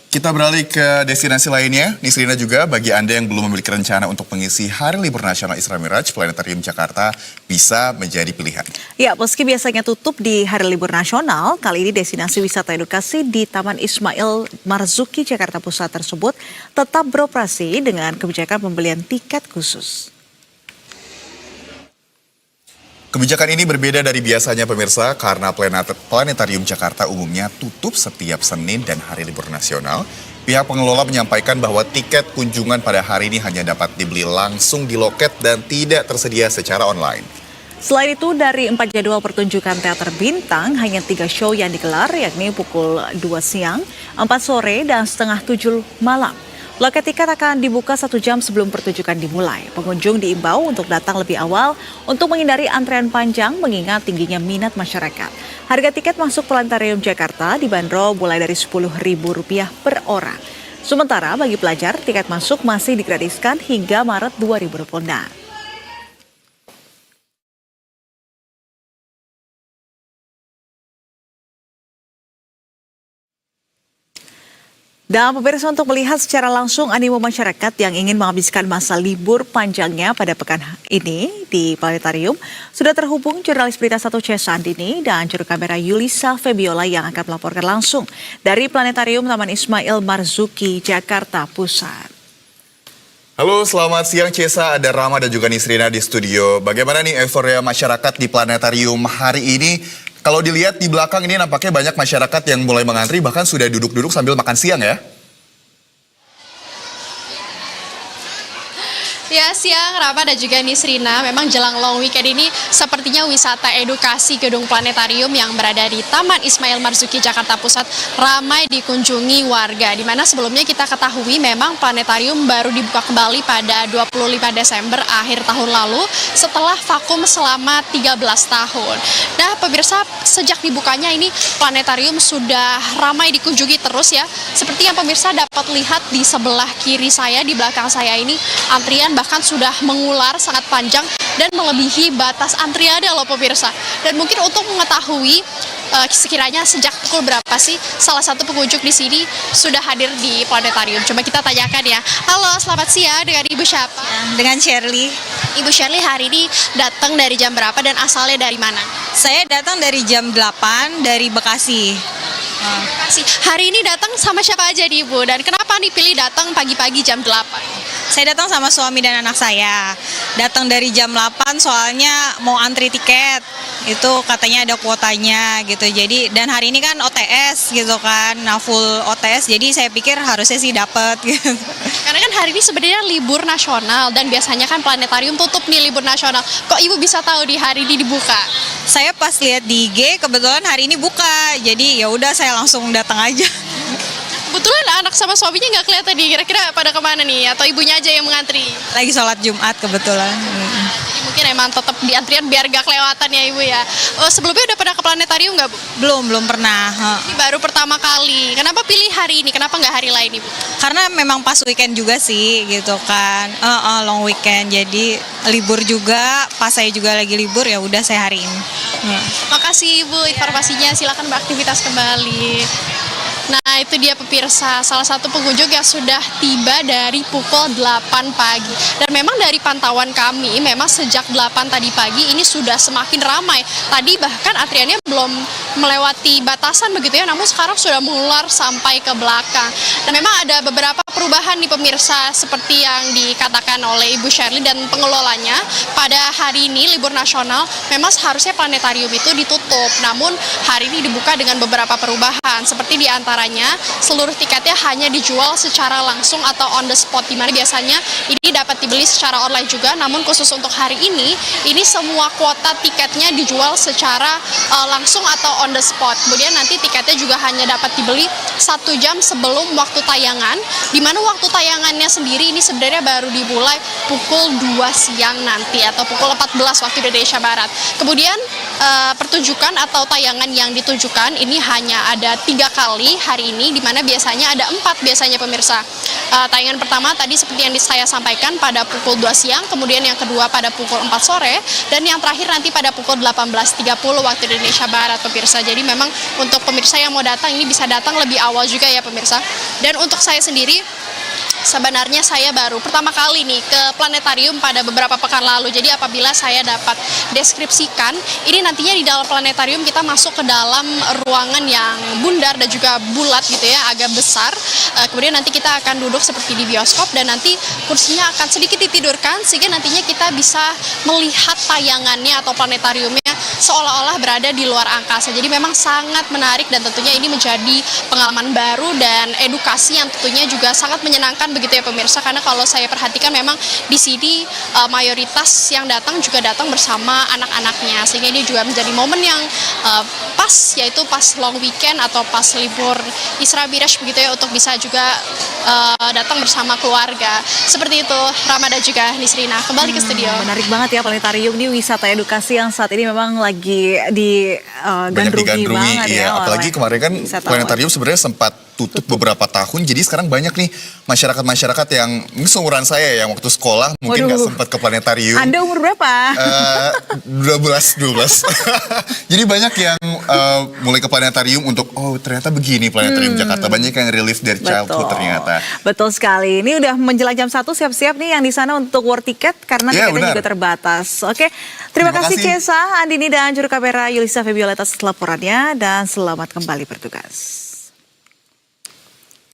Kita beralih ke destinasi lainnya. Nisrina juga bagi Anda yang belum memiliki rencana untuk mengisi Hari Libur Nasional Isra Miraj, Planetarium Jakarta bisa menjadi pilihan. Ya, meski biasanya tutup di Hari Libur Nasional, kali ini destinasi wisata edukasi di Taman Ismail Marzuki Jakarta Pusat tersebut tetap beroperasi dengan kebijakan pembelian tiket khusus. Kebijakan ini berbeda dari biasanya pemirsa karena Planetarium Jakarta umumnya tutup setiap Senin dan Hari Libur Nasional. Pihak pengelola menyampaikan bahwa tiket kunjungan pada hari ini hanya dapat dibeli langsung di loket dan tidak tersedia secara online. Selain itu, dari 4 jadwal pertunjukan teater bintang, hanya 3 show yang digelar, yakni pukul 2 siang, 4 sore, dan setengah 7 malam. Loket tiket akan dibuka 1 jam sebelum pertunjukan dimulai. Pengunjung diimbau untuk datang lebih awal untuk menghindari antrean panjang mengingat tingginya minat masyarakat. Harga tiket masuk Planetarium Jakarta dibanderol mulai dari Rp10.000 per orang. Sementara bagi pelajar, tiket masuk masih digratiskan hingga Maret 2026. Dan pemirsa, untuk melihat secara langsung animo masyarakat yang ingin menghabiskan masa libur panjangnya pada pekan ini di Planetarium, sudah terhubung jurnalis Berita 1 Cesa Andini dan juru kamera Yulisa Febiola yang akan melaporkan langsung dari Planetarium Taman Ismail Marzuki, Jakarta Pusat. Halo, selamat siang Cesa, ada Rama dan juga Nisrina di studio. Bagaimana nih euforia masyarakat di Planetarium hari ini? Kalau dilihat di belakang ini nampaknya banyak masyarakat yang mulai mengantri, bahkan sudah duduk-duduk sambil makan siang ya. Ya, siang Rama dan juga Nisrina, memang jelang long weekend ini sepertinya wisata edukasi Gedung Planetarium yang berada di Taman Ismail Marzuki Jakarta Pusat ramai dikunjungi warga. Di mana sebelumnya kita ketahui memang Planetarium baru dibuka kembali pada 25 Desember akhir tahun lalu setelah vakum selama 13 tahun. Nah, pemirsa, sejak dibukanya ini Planetarium sudah ramai dikunjungi terus ya. Seperti yang pemirsa dapat lihat di sebelah kiri saya, di belakang saya ini antrian bahkan sudah mengular sangat panjang dan melebihi batas antriannya loh pemirsa. Dan mungkin untuk mengetahui sekiranya sejak pukul berapa sih salah satu pengunjung di sini sudah hadir di Planetarium. Coba kita tanyakan ya. Halo, selamat siang, dengan Ibu siapa? Dengan Shirley. Ibu Shirley hari ini datang dari jam berapa dan asalnya dari mana? Saya datang dari jam 8 dari Bekasi. Hari ini datang sama siapa aja nih Ibu? Dan kenapa nih pilih datang pagi-pagi jam 8? Saya datang sama suami dan anak saya. Datang dari jam 8 soalnya mau antri tiket. Itu katanya ada kuotanya gitu. Jadi dan hari ini kan OTS gitu kan. Nah, full OTS. Jadi saya pikir harusnya sih dapat gitu. Karena kan hari ini sebenarnya libur nasional dan biasanya kan Planetarium tutup nih libur nasional. Kok Ibu bisa tahu di hari ini dibuka? Saya pas lihat di IG kebetulan hari ini buka. Jadi ya udah saya langsung datang aja. Kebetulan anak sama suaminya nggak kelihatan nih, kira-kira pada kemana nih? Atau ibunya aja yang mengantri? Lagi sholat Jumat kebetulan. Jadi mungkin emang tetap di antrian biar gak kelewatan ya Ibu ya. Sebelumnya udah pernah ke Planetarium nggak Bu? Belum pernah. Ini baru pertama kali. Kenapa pilih hari ini? Kenapa nggak hari lain Ibu? Karena memang pas weekend juga sih gitu kan. Long weekend, jadi libur juga. Pas saya juga lagi libur, ya udah saya hari ini. Makasih Ibu informasinya. Silakan beraktivitas kembali. Nah, itu dia pemirsa, salah satu pengunjung yang sudah tiba dari pukul 8 pagi. Dan memang dari pantauan kami, memang sejak 8 tadi pagi ini sudah semakin ramai. Tadi bahkan antriannya belum melewati batasan begitu ya, namun sekarang sudah mengular sampai ke belakang. Dan memang ada beberapa perubahan nih pemirsa, seperti yang dikatakan oleh Ibu Shirley dan pengelolanya. Pada hari ini, libur nasional, memang seharusnya Planetarium itu ditutup. Namun hari ini dibuka dengan beberapa perubahan, seperti di antaranya seluruh tiketnya hanya dijual secara langsung atau on the spot, di mana biasanya ini dapat dibeli secara online juga, namun khusus untuk hari ini semua kuota tiketnya dijual secara langsung atau on the spot. Kemudian nanti tiketnya juga hanya dapat dibeli 1 jam sebelum waktu tayangan, di mana waktu tayangannya sendiri ini sebenarnya baru dimulai pukul 2 siang nanti atau pukul 14 waktu Indonesia Barat. Kemudian pertunjukan atau tayangan yang ditunjukkan ini hanya ada 3 kali hari ini, di mana biasanya ada 4 biasanya pemirsa. Tayangan pertama tadi seperti yang saya sampaikan pada pukul 2 siang, kemudian yang kedua pada pukul 4 sore, dan yang terakhir nanti pada pukul 18.30 waktu Indonesia Barat pemirsa. pemirsa. Jadi memang untuk pemirsa yang mau datang ini bisa datang lebih awal juga ya pemirsa. Dan untuk saya sendiri, sebenarnya saya baru pertama kali nih ke planetarium pada beberapa pekan lalu. Jadi apabila saya dapat deskripsikan, ini nantinya di dalam planetarium kita masuk ke dalam ruangan yang bundar dan juga bulat gitu ya, agak besar. Kemudian nanti kita akan duduk seperti di bioskop dan nanti kursinya akan sedikit ditidurkan sehingga nantinya kita bisa melihat tayangannya atau planetariumnya seolah-olah berada di luar angkasa. Jadi memang sangat menarik dan tentunya ini menjadi pengalaman baru dan edukasi yang tentunya juga sangat menyenangkan begitu ya pemirsa, karena kalau saya perhatikan memang di sini mayoritas yang datang juga datang bersama anak-anaknya, sehingga ini juga menjadi momen yang pas, yaitu pas long weekend atau pas libur Isra Miraj begitu ya, untuk bisa juga datang bersama keluarga. Seperti itu Rama dan juga Nisrina, kembali ke studio. Menarik banget ya planetarium ini, wisata edukasi yang saat ini memang lagi digandrungi banget iya. ya. Apalagi kemarin kan planetarium sebenarnya sempat tutup beberapa tahun, jadi sekarang banyak nih masyarakat yang ini seumuran saya yang waktu sekolah mungkin nggak sempat ke planetarium. Anda umur berapa? 12. Jadi banyak yang mulai ke planetarium untuk ternyata begini planetarium Jakarta. Banyak yang relief dari childhood ternyata. Betul sekali. Ini udah menjelang jam 1, siap-siap nih yang di sana untuk war tiket karena tiketnya juga terbatas. Oke, terima kasih Kesa, Andini dan juru kamera Yulisa Febioleta setelah laporannya, dan selamat kembali bertugas.